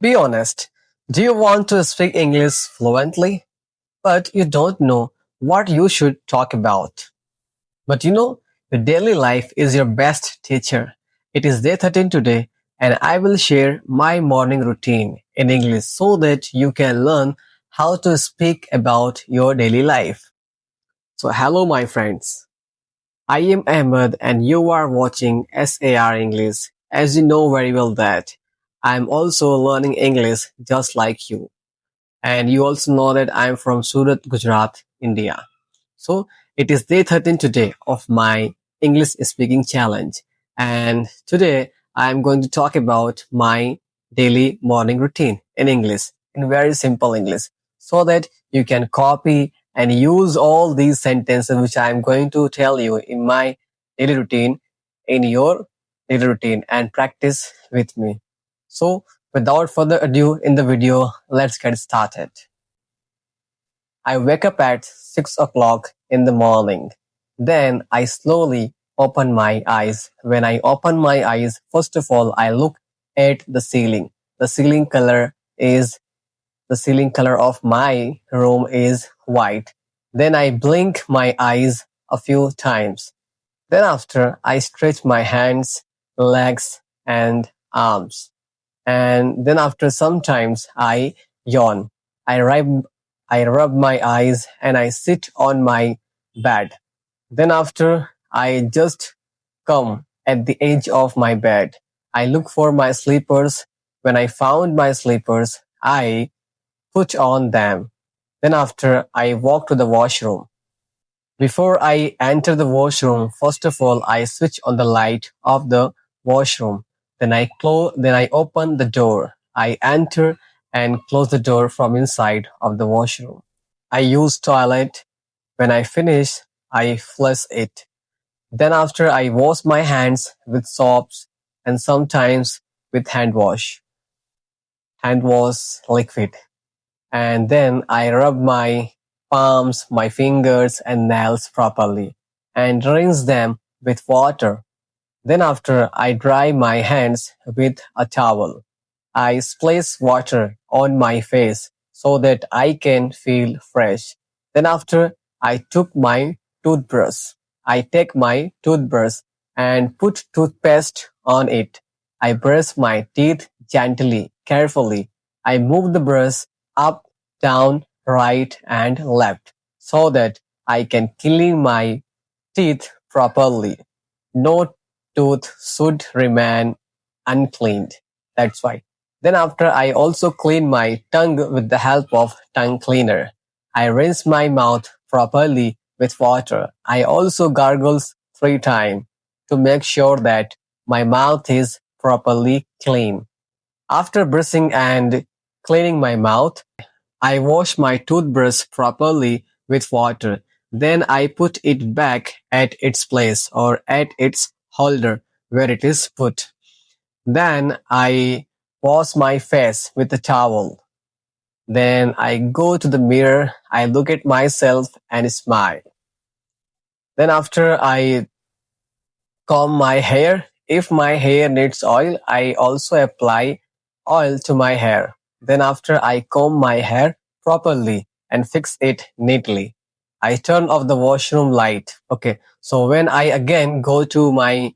Be honest. Do you want to speak English fluently, but you don't know what you should talk about? But your daily life is your best teacher. It is day 13 today, and I will share my morning routine in English so that you can learn how to speak about your daily life. So, hello, my friends. I am Ahmed, and you are watching SAR English. As you know very well that I am also learning English just like you. And you also know that I am from Surat, Gujarat, India. So it is day 13 today of my English speaking challenge. And today I am going to talk about my daily morning routine in English, in very simple English, so that you can copy and use all these sentences which I am going to tell you in my daily routine, in your daily routine, and practice with me. So without further ado in the video, let's get started. I wake up at 6 o'clock in the morning. Then I slowly open my eyes. When I open my eyes, first of all, I look at the ceiling. The ceiling color of my room is white. Then I blink my eyes a few times. Then after, I stretch my hands, legs, and arms. And then after sometimes I yawn. I rub I rub my eyes and I sit on my bed. Then after I just come at the edge of my bed. I look for my slippers. When I found my slippers, I put on them. Then after I walk to the washroom. Before I enter the washroom, first of all, I switch on the light of the washroom. Then I open the door. I enter and close the door from inside of the washroom. I use toilet. When I finish, I flush it. Then after I wash my hands with soaps and sometimes with hand wash liquid. And then I rub my palms, my fingers and nails properly and rinse them with water. Then after I dry my hands with a towel. I splash water on my face so that I can feel fresh. Then after I took my toothbrush. I take my toothbrush and put toothpaste on it. I brush my teeth gently, carefully. I move the brush up, down, right and left so that I can clean my teeth properly. No tooth should remain uncleaned. That's why. Then after I also clean my tongue with the help of tongue cleaner. I rinse my mouth properly with water. I also gargles 3 times to make sure that my mouth is properly clean. After brushing and cleaning my mouth, I wash my toothbrush properly with water. Then I put it back at its place or at its holder where it is put. Then I wash my face with a towel. Then I go to the mirror, I look at myself and smile. Then after I comb my hair. If my hair needs oil, I also apply oil to my hair. Then after I comb my hair properly and fix it neatly, I turn off the washroom light. Okay, so when I again go to my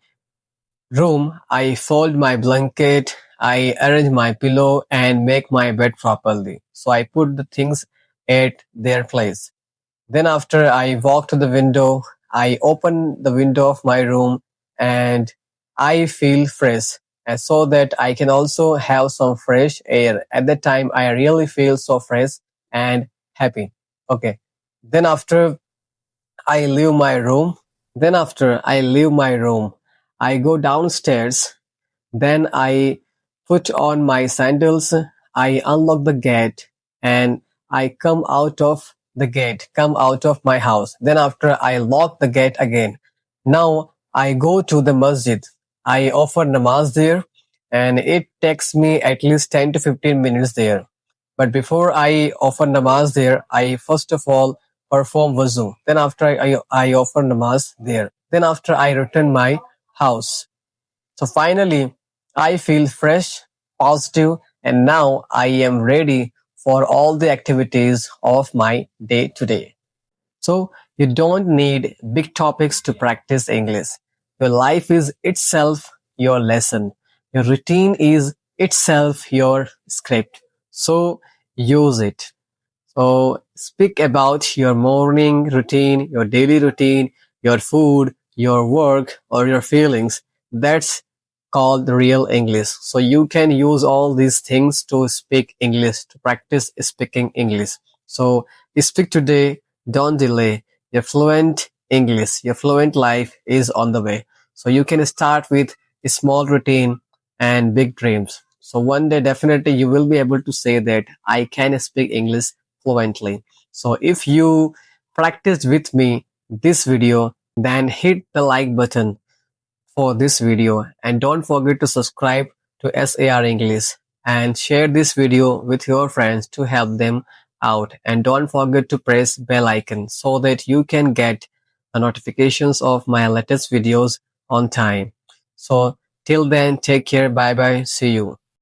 room, I fold my blanket, I arrange my pillow and make my bed properly. So I put the things at their place. Then after I walk to the window, I open the window of my room and I feel fresh and so that I can also have some fresh air. At that time, I really feel so fresh and happy. Okay. Then after I leave my room, I go downstairs. Then I put on my sandals. I unlock the gate and I come out of my house. Then after I lock the gate again. Now I go to the masjid. I offer namaz there and it takes me at least 10 to 15 minutes there. But before I offer namaz there, I first of all perform wuzu. Then after I offer namaz there. Then after I return my house. So finally, I feel fresh, positive and now I am ready for all the activities of my day to day. So you don't need big topics to practice English. Your life is itself your lesson. Your routine is itself your script. So use it. So speak about your morning routine, your daily routine, your food, your work, or your feelings. That's called real English. So you can use all these things to speak English, to practice speaking English. So speak today, don't delay. Your fluent English, your fluent life is on the way. So you can start with a small routine and big dreams. So one day definitely you will be able to say that I can speak English fluently. So if you practiced with me this video, then hit the like button for this video and don't forget to subscribe to SAR English and share this video with your friends to help them out, and don't forget to press bell icon so that you can get the notifications of my latest videos on time. So till then, take care, bye bye, see you.